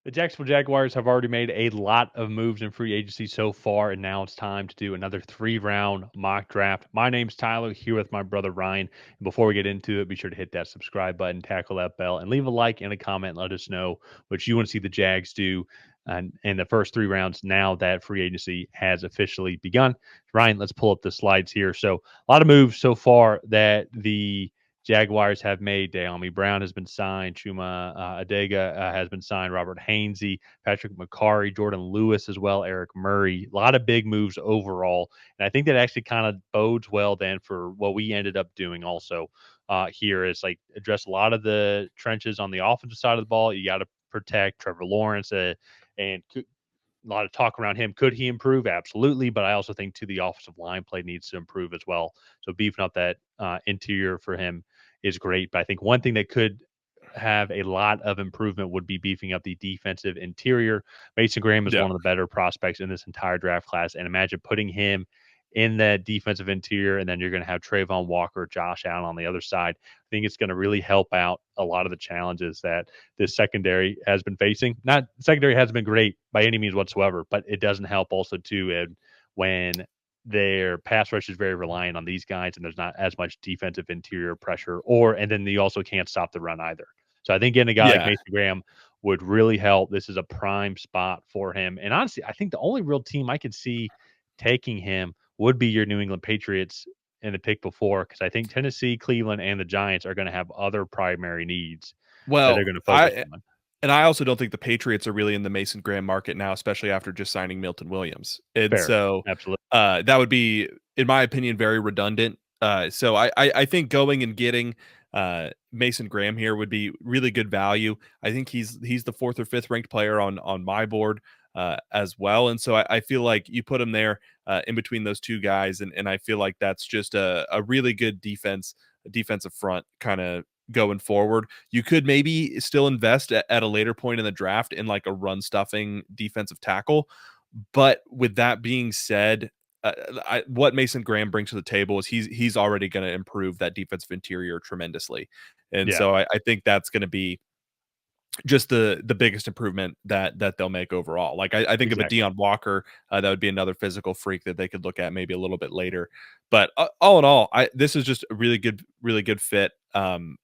The Jacksonville Jaguars have already made a lot of moves in free agency so far, and now it's time to do another 3-round mock draft. My name's Tyler, here with my brother Ryan. And before we get into it, be sure to hit that subscribe button, tackle that bell, and leave a like and a comment. And let us know what you want to see the Jags do in the first 3 rounds now that free agency has officially begun. Ryan, let's pull up the slides here. So, a lot of moves so far that the Jaguars have made. De'Ami Brown has been signed. Chuma Adega has been signed. Robert Hainsey, Patrick McCarry, Jordan Lewis as well, Eric Murray. A lot of big moves overall. And I think that actually kind of bodes well then for what we ended up doing also here is like address a lot of the trenches on the offensive side of the ball. You got to protect Trevor Lawrence and a lot of talk around him. Could he improve? Absolutely. But I also think to the offensive line play needs to improve as well. So beefing up that interior for him is great. But I think one thing that could have a lot of improvement would be beefing up the defensive interior. Mason Graham is Yeah. one of the better prospects in this entire draft class. And imagine putting him in that defensive interior, and then you're going to have Trayvon Walker, Josh Allen on the other side. I think it's going to really help out a lot of the challenges that this secondary has been facing. Not secondary hasn't been great by any means whatsoever, but it doesn't help also too when their pass rush is very reliant on these guys, and there's not as much defensive interior pressure, and then you also can't stop the run either. So I think getting a guy like Yeah. Mason Graham would really help. This is a prime spot for him. And honestly, I think the only real team I could see taking him would be your New England Patriots in the pick before, because I think Tennessee, Cleveland, and the Giants are going to have other primary needs that they're Well, going to focus I on. and I also don't think the Patriots are really in the Mason Graham market now, especially after just signing Milton Williams. And Fair. so Absolutely. that would be, in my opinion, very redundant. So I think going and getting Mason Graham here would be really good value. I think he's the fourth or fifth ranked player on my board as well. And so I feel like you put him there in between those two guys, and I feel like that's just a really good defensive front kind of going forward. You could maybe still invest at a later point in the draft in like a run stuffing defensive tackle. But with that being said, what Mason Graham brings to the table is he's already going to improve that defensive interior tremendously, and Yeah, so I think that's going to be just the biggest improvement that they'll make overall. Like I think of a exactly. Deion Walker, that would be another physical freak that they could look at maybe a little bit later. But all in all, this is just a really good fit. Kind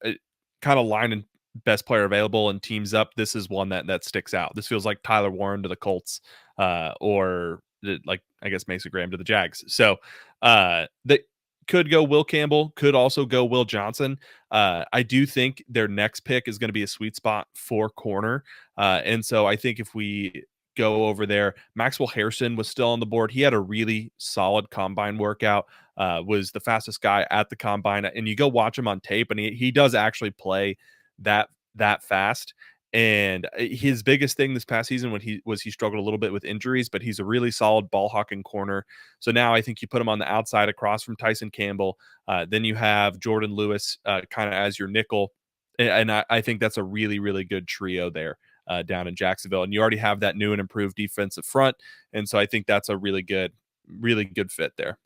of lining best player available and teams up. This is one that sticks out. This feels like Tyler Warren to the Colts, or like I guess Mason Graham to the Jags. So they could go Will Campbell, could also go Will Johnson. I do think their next pick is going to be a sweet spot for corner. And so I think if we go over there, Maxwell Hairston was still on the board. He had a really solid combine workout, was the fastest guy at the combine. And you go watch him on tape, and he does actually play that fast. And his biggest thing this past season when he struggled a little bit with injuries, but he's a really solid ball hawking corner. So now I think you put him on the outside across from Tyson Campbell. Then you have Jordan Lewis kind of as your nickel. And I think that's a really good trio there down in Jacksonville. And you already have that new and improved defensive front. And so I think that's a really good fit there.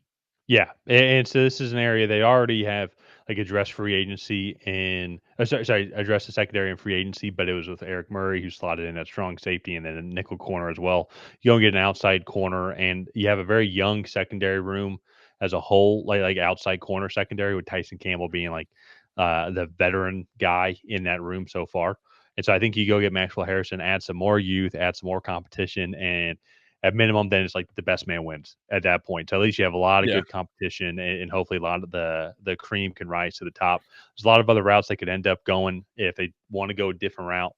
Yeah, and so this is an area they already have like addressed free agency and addressed the secondary and free agency, but it was with Eric Murray who slotted in at strong safety and then a nickel corner as well. You don't get an outside corner, and you have a very young secondary room as a whole, like outside corner secondary with Tyson Campbell being like the veteran guy in that room so far. And so I think you go get Maxwell Harrison, add some more youth, add some more competition, and at minimum, then it's like the best man wins at that point. So at least you have a lot of Yeah. good competition, and hopefully a lot of the cream can rise to the top. There's a lot of other routes they could end up going if they want to go a different route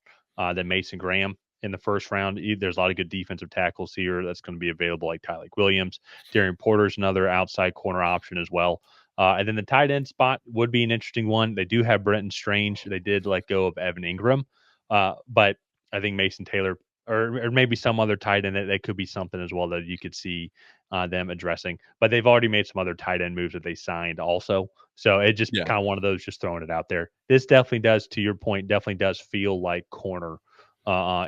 than Mason Graham in the first round. There's a lot of good defensive tackles here that's going to be available, like Tyler Williams. Darian Porter's another outside corner option as well. And then the tight end spot would be an interesting one. They do have Brenton Strange. They did let go of Evan Ingram, but I think Mason Taylor or maybe some other tight end that could be something as well that you could see them addressing. But they've already made some other tight end moves that they signed also. So it just Yeah. kind of one of those, just throwing it out there. This definitely does, to your point, definitely does feel like corner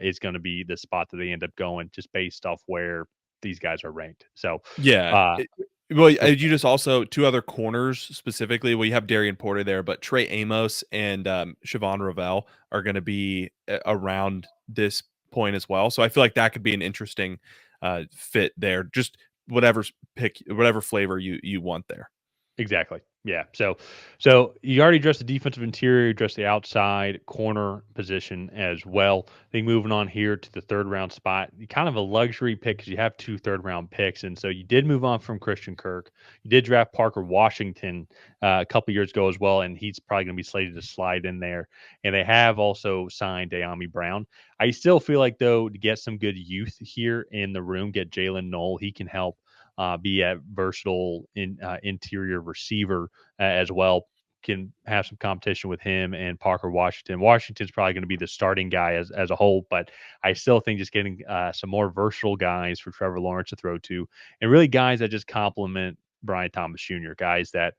is going to be the spot that they end up going just based off where these guys are ranked. So, Yeah. uh, Well, you just also two other corners specifically. Well, you have Darian Porter there, but Trey Amos and Siobhan Ravel are going to be around this point as well. So I feel like that could be an interesting fit there. Just whatever flavor you want there. Exactly. Yeah. So you already addressed the defensive interior, addressed the outside corner position as well. I think moving on here to the third round spot, kind of a luxury pick because you have two third round picks. And so you did move on from Christian Kirk. You did draft Parker Washington a couple years ago as well. And he's probably going to be slated to slide in there. And they have also signed De'Ami Brown. I still feel like, though, to get some good youth here in the room, get Jaylin Noel, he can help be a versatile interior receiver as well. Can have some competition with him and Parker Washington. Washington's probably going to be the starting guy as a whole, but I still think just getting some more versatile guys for Trevor Lawrence to throw to, and really guys that just complement Brian Thomas Jr. Guys that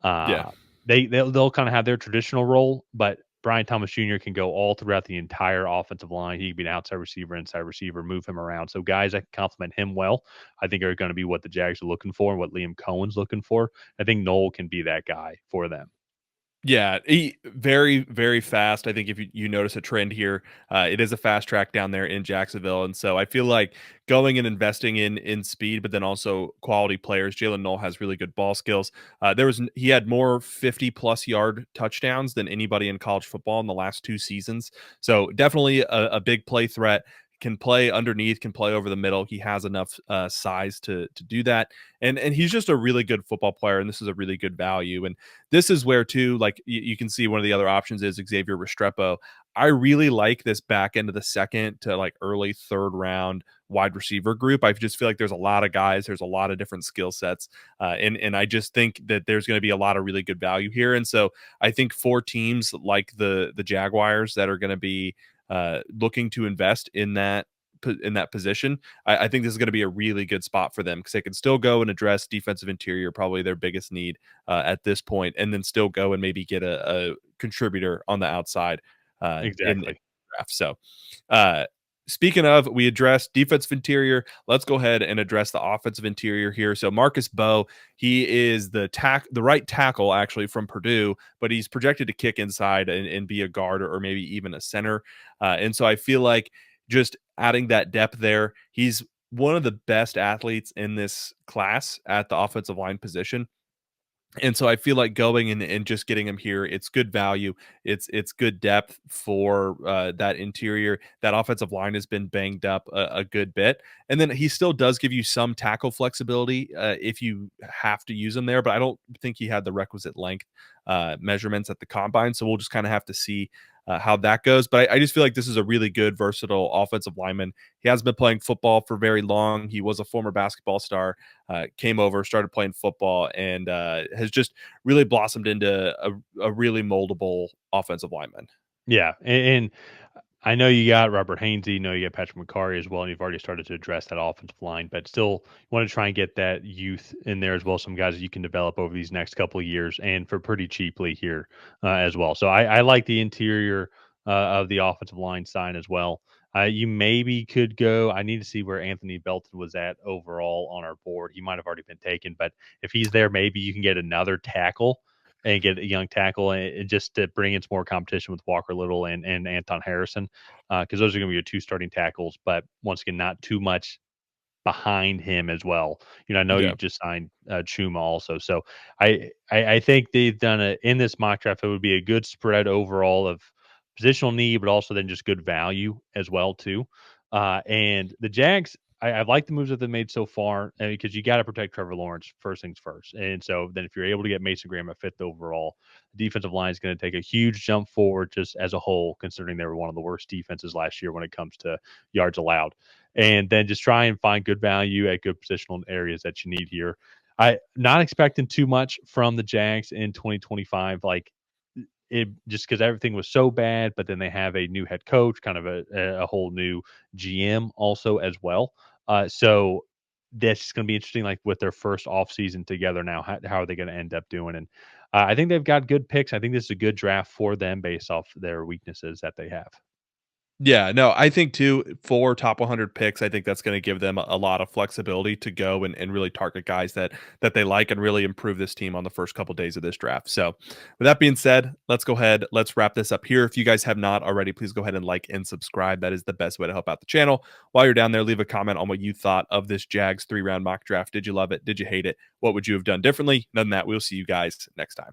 Yeah. uh, they'll kind of have their traditional role, but Brian Thomas Jr. can go all throughout the entire offensive line. He can be an outside receiver, inside receiver, move him around. So guys that can complement him well, I think are going to be what the Jags are looking for and what Liam Cohen's looking for. I think Noel can be that guy for them. Yeah, he very, very fast. I think if you notice a trend here, it is a fast track down there in Jacksonville, and so I feel like going and investing in speed, but then also quality players. Jaylin Noel has really good ball skills. He had more 50-plus-yard touchdowns than anybody in college football in the last 2 seasons. So definitely a big play threat. Can play underneath, can play over the middle. He has enough size to do that, and he's just a really good football player. And this is a really good value. And this is where too, like you can see one of the other options is Xavier Restrepo. I really like this back end of the second to like early third round wide receiver group. I just feel like there's a lot of guys, there's a lot of different skill sets, and I just think that there's going to be a lot of really good value here. And so I think for teams like the Jaguars that are going to be looking to invest in that position, I think this is going to be a really good spot for them because they can still go and address defensive interior, probably their biggest need at this point, and then still go and maybe get a contributor on the outside in the Exactly. draft. So, uh, speaking of, we addressed defensive interior. Let's go ahead and address the offensive interior here. So, Marcus Mbow, he is the right tackle actually from Purdue, but he's projected to kick inside and be a guard or maybe even a center. And so, I feel like just adding that depth there, he's one of the best athletes in this class at the offensive line position. And so I feel like going and just getting him here, it's good value. It's good depth for that interior. That offensive line has been banged up a good bit, and then he still does give you some tackle flexibility if you have to use him there. But I don't think he had the requisite length measurements at the combine, so we'll just kind of have to see how that goes. But I just feel like this is a really good, versatile offensive lineman. He hasn't been playing football for very long. He was a former basketball star, came over, started playing football, and has just really blossomed into a really moldable offensive lineman. Yeah, and I know you got Robert Hainsey, you know you got Patrick McCarry as well, and you've already started to address that offensive line, but still you want to try and get that youth in there as well. Some guys that you can develop over these next couple of years and for pretty cheaply here as well. So I like the interior of the offensive line sign as well. You maybe could go. I need to see where Anthony Belton was at overall on our board. He might have already been taken, but if he's there, maybe you can get another tackle and get a young tackle and just to bring in some more competition with Walker Little and Anton Harrison because those are going to be your two starting tackles. But once again, not too much behind him as well. You know, I know you Yeah. just signed Chuma also, so I think they've done it in this mock draft. It would be a good spread overall of positional need, but also then just good value as well too. And the Jags, I like the moves that they made so far because you got to protect Trevor Lawrence first things first. And so then if you're able to get Mason Graham at fifth overall, the defensive line is going to take a huge jump forward just as a whole, considering they were one of the worst defenses last year when it comes to yards allowed. And then just try and find good value at good positional areas that you need here. I not expecting too much from the Jags in 2025. Like it just because everything was so bad, but then they have a new head coach, kind of a whole new GM also as well. So that's going to be interesting, like with their first off season together now, how are they going to end up doing? And I think they've got good picks. I think this is a good draft for them based off their weaknesses that they have. Yeah, no, I think too, for top 100 picks, I think that's going to give them a lot of flexibility to go and really target guys that they like and really improve this team on the first couple days of this draft. So, with that being said, let's go ahead, let's wrap this up here. If you guys have not already, please go ahead and like and subscribe. That is the best way to help out the channel. While you're down there, leave a comment on what you thought of this Jags 3-round mock draft. Did you love it? Did you hate it? What would you have done differently? None of that. We'll see you guys next time.